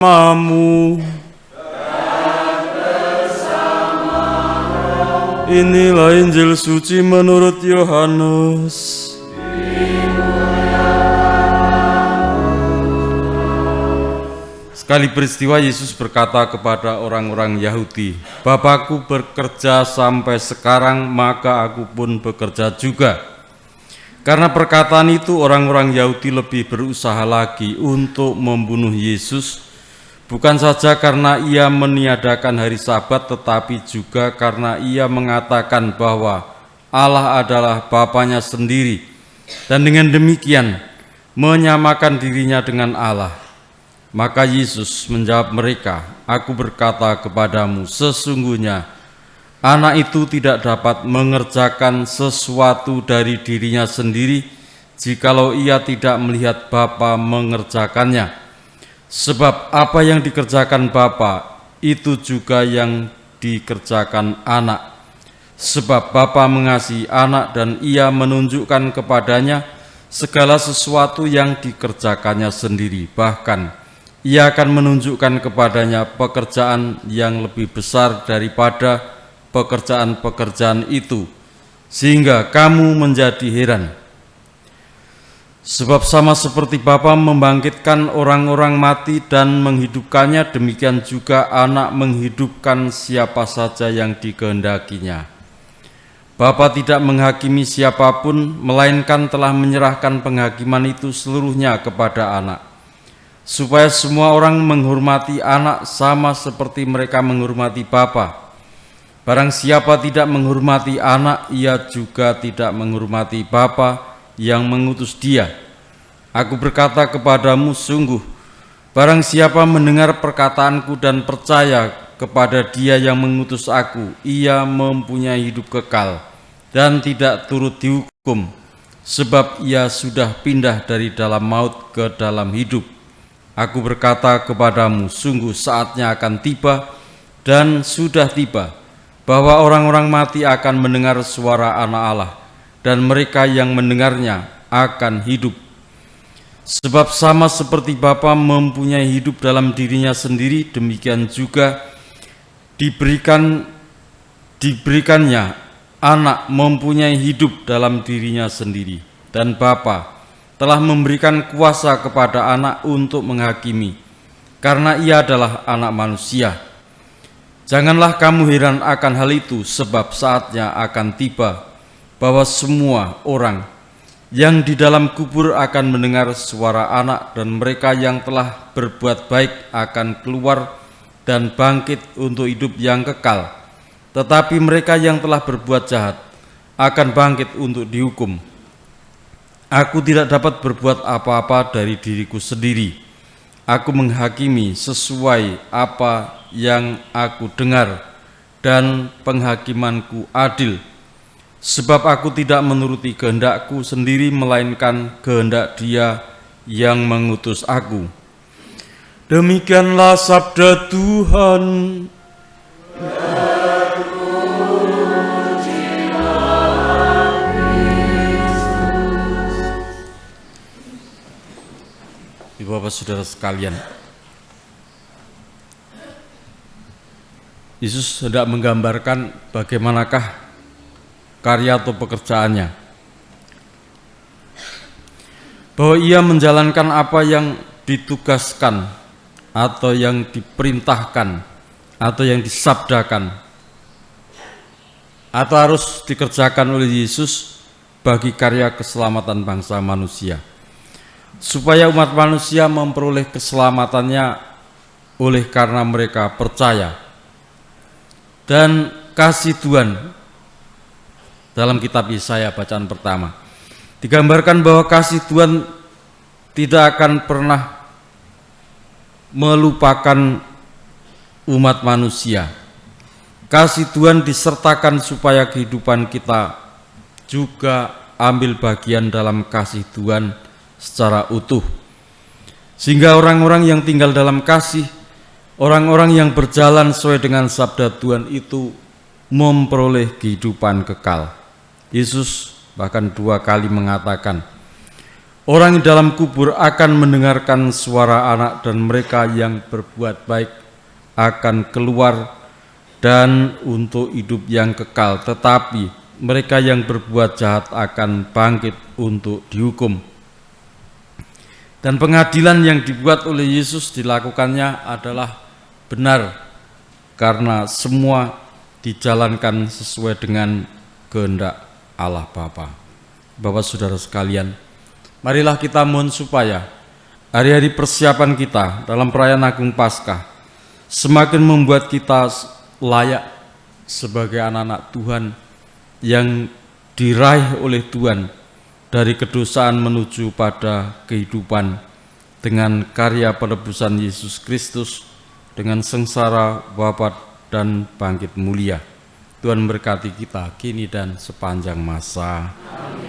Mamu. Inilah Injil suci menurut Yohanes. Sekali peristiwa Yesus berkata kepada orang-orang Yahudi, "Bapakku bekerja sampai sekarang, maka aku pun bekerja juga." Karena perkataan itu orang-orang Yahudi lebih berusaha lagi untuk membunuh Yesus, bukan saja karena ia meniadakan hari Sabat, tetapi juga karena ia mengatakan bahwa Allah adalah Bapanya sendiri, dan dengan demikian menyamakan dirinya dengan Allah. Maka Yesus menjawab mereka, "Aku berkata kepadamu, sesungguhnya anak itu tidak dapat mengerjakan sesuatu dari dirinya sendiri jikalau ia tidak melihat Bapa mengerjakannya. Sebab apa yang dikerjakan Bapa, itu juga yang dikerjakan anak. Sebab Bapa mengasihi anak dan ia menunjukkan kepadanya segala sesuatu yang dikerjakannya sendiri. Bahkan ia akan menunjukkan kepadanya pekerjaan yang lebih besar daripada pekerjaan-pekerjaan itu, sehingga kamu menjadi heran. Sebab sama seperti Bapa membangkitkan orang-orang mati dan menghidupkannya, demikian juga anak menghidupkan siapa saja yang dikehendakinya. Bapa tidak menghakimi siapapun, melainkan telah menyerahkan penghakiman itu seluruhnya kepada anak, supaya semua orang menghormati anak sama seperti mereka menghormati Bapa. Barang siapa tidak menghormati anak, ia juga tidak menghormati Bapa yang mengutus dia. Aku berkata kepadamu, sungguh, barang siapa mendengar perkataanku dan percaya kepada dia yang mengutus aku, ia mempunyai hidup kekal dan tidak turut dihukum, sebab ia sudah pindah dari dalam maut ke dalam hidup. Aku berkata kepadamu, sungguh saatnya akan tiba dan sudah tiba, bahwa orang-orang mati akan mendengar suara Anak Allah, dan mereka yang mendengarnya akan hidup. Sebab sama seperti Bapa mempunyai hidup dalam dirinya sendiri, demikian juga diberikannya Anak mempunyai hidup dalam dirinya sendiri. Dan Bapa telah memberikan kuasa kepada Anak untuk menghakimi, karena ia adalah Anak manusia. Janganlah kamu heran akan hal itu, sebab saatnya akan tiba bahwa semua orang yang di dalam kubur akan mendengar suara Anak, dan mereka yang telah berbuat baik akan keluar dan bangkit untuk hidup yang kekal. Tetapi mereka yang telah berbuat jahat akan bangkit untuk dihukum. Aku tidak dapat berbuat apa-apa dari diriku sendiri. Aku menghakimi sesuai apa yang aku dengar, dan penghakimanku adil. Sebab aku tidak menuruti kehendakku sendiri, melainkan kehendak Dia yang mengutus aku." Demikianlah sabda Tuhan. Bapak saudara sekalian, Yesus hendak menggambarkan bagaimanakah karya atau pekerjaannya, bahwa ia menjalankan apa yang ditugaskan atau yang diperintahkan atau yang disabdakan atau harus dikerjakan oleh Yesus bagi karya keselamatan bangsa manusia, supaya umat manusia memperoleh keselamatannya oleh karena mereka percaya. Dan kasih Tuhan dalam kitab Yesaya bacaan pertama digambarkan bahwa kasih Tuhan tidak akan pernah melupakan umat manusia. Kasih Tuhan disertakan supaya kehidupan kita juga ambil bagian dalam kasih Tuhan secara utuh, sehingga orang-orang yang tinggal dalam kasih, orang-orang yang berjalan sesuai dengan sabda Tuhan itu memperoleh kehidupan kekal. Yesus bahkan 2 kali mengatakan, Orang di dalam kubur akan mendengarkan suara anak, dan mereka yang berbuat baik akan keluar dan untuk hidup yang kekal, tetapi mereka yang berbuat jahat akan bangkit untuk dihukum. Dan pengadilan yang dibuat oleh Yesus dilakukannya adalah benar, karena semua dijalankan sesuai dengan kehendak Allah Bapa. Bapak saudara sekalian, marilah kita mohon supaya hari-hari persiapan kita dalam perayaan Agung Paskah semakin membuat kita layak sebagai anak-anak Tuhan yang diraih oleh Tuhan dari kedosaan menuju pada kehidupan dengan karya penebusan Yesus Kristus, dengan sengsara, wafat, dan bangkit mulia. Tuhan berkati kita kini dan sepanjang masa. Amin.